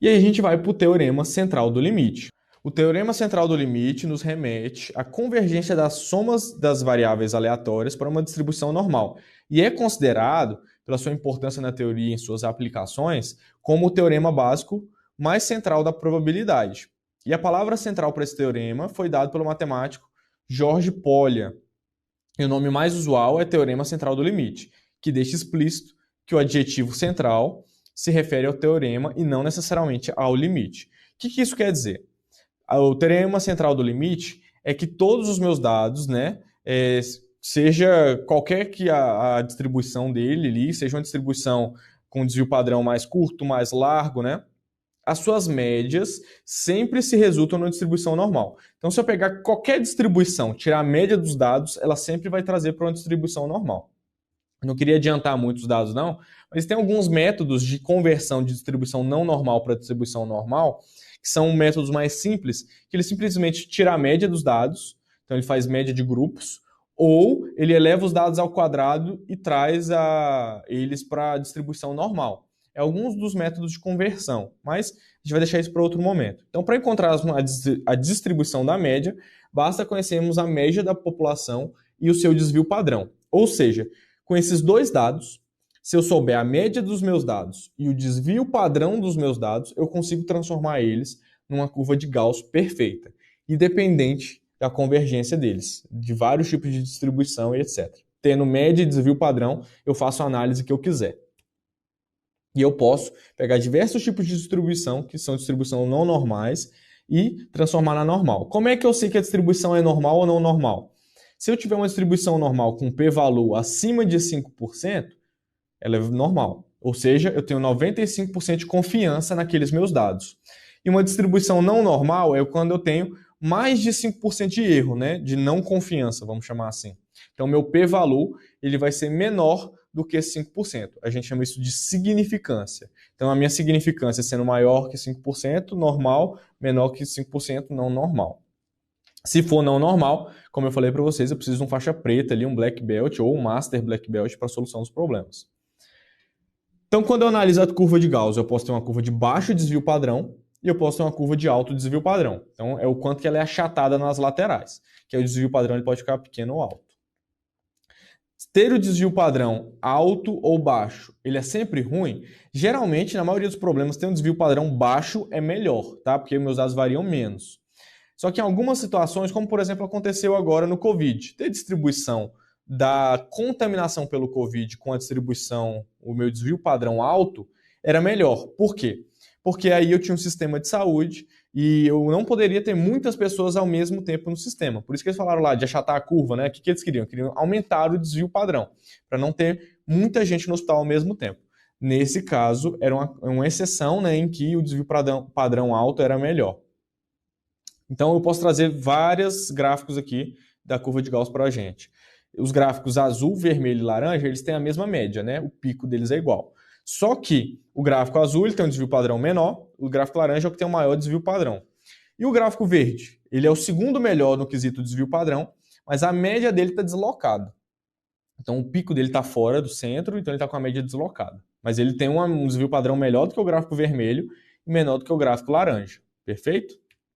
E aí a gente vai para o teorema central do limite. O teorema central do limite nos remete à convergência das somas das variáveis aleatórias para uma distribuição normal e é considerado, pela sua importância na teoria e em suas aplicações, como o teorema básico mais central da probabilidade. E a palavra central para esse teorema foi dada pelo matemático George Polya. E o nome mais usual é teorema central do limite, que deixa explícito que o adjetivo central se refere ao teorema e não necessariamente ao limite. O que isso quer dizer? O teorema central do limite é que todos os meus dados, né, seja qualquer que a distribuição dele ali, seja uma distribuição com desvio padrão mais curto, mais largo, né, as suas médias sempre se resultam numa distribuição normal. Então, se eu pegar qualquer distribuição, tirar a média dos dados, ela sempre vai trazer para uma distribuição normal. Não queria adiantar muitos dados, não, mas tem alguns métodos de conversão de distribuição não normal para distribuição normal, que são métodos mais simples, que ele simplesmente tira a média dos dados, então ele faz média de grupos, ou ele eleva os dados ao quadrado e traz eles para a distribuição normal. É alguns dos métodos de conversão, mas a gente vai deixar isso para outro momento. Então, para encontrar a distribuição da média, basta conhecermos a média da população e o seu desvio padrão. Ou seja, com esses dois dados, se eu souber a média dos meus dados e o desvio padrão dos meus dados, eu consigo transformar eles numa curva de Gauss perfeita, independente da convergência deles, de vários tipos de distribuição e etc. Tendo média e desvio padrão, eu faço a análise que eu quiser. E eu posso pegar diversos tipos de distribuição, que são distribuição não normais, e transformar na normal. Como é que eu sei que a distribuição é normal ou não normal? Se eu tiver uma distribuição normal com p-valor acima de 5%, ela é normal. Ou seja, eu tenho 95% de confiança naqueles meus dados. E uma distribuição não normal é quando eu tenho mais de 5% de erro, né? De não confiança, vamos chamar assim. Então, meu p-valor ele vai ser menor do que 5%. A gente chama isso de significância. Então, a minha significância sendo maior que 5%, normal, menor que 5%, não normal. Se for não normal, como eu falei para vocês, eu preciso de um faixa preta ali, um black belt ou um master black belt para a solução dos problemas. Então, quando eu analiso a curva de Gauss, eu posso ter uma curva de baixo desvio padrão e eu posso ter uma curva de alto desvio padrão. Então, é o quanto que ela é achatada nas laterais, que é o desvio padrão ele pode ficar pequeno ou alto. Ter o desvio padrão alto ou baixo, ele é sempre ruim? Geralmente, na maioria dos problemas, ter um desvio padrão baixo é melhor, tá? Porque meus dados variam menos. Só que em algumas situações, como por exemplo aconteceu agora no Covid, ter distribuição da contaminação pelo Covid com a distribuição, o meu desvio padrão alto, era melhor. Por quê? Porque aí eu tinha um sistema de saúde e eu não poderia ter muitas pessoas ao mesmo tempo no sistema. Por isso que eles falaram lá de achatar a curva, né? O que eles queriam? Queriam aumentar o desvio padrão, para não ter muita gente no hospital ao mesmo tempo. Nesse caso, era uma exceção, né, em que o desvio padrão alto era melhor. Então, eu posso trazer vários gráficos aqui da curva de Gauss para a gente. Os gráficos azul, vermelho e laranja, eles têm a mesma média, né? O pico deles é igual. Só que o gráfico azul ele tem um desvio padrão menor, o gráfico laranja é o que tem o maior desvio padrão. E o gráfico verde? Ele é o segundo melhor no quesito desvio padrão, mas a média dele está deslocada. Então, o pico dele está fora do centro, então ele está com a média deslocada. Mas ele tem um desvio padrão melhor do que o gráfico vermelho e menor do que o gráfico laranja. Perfeito?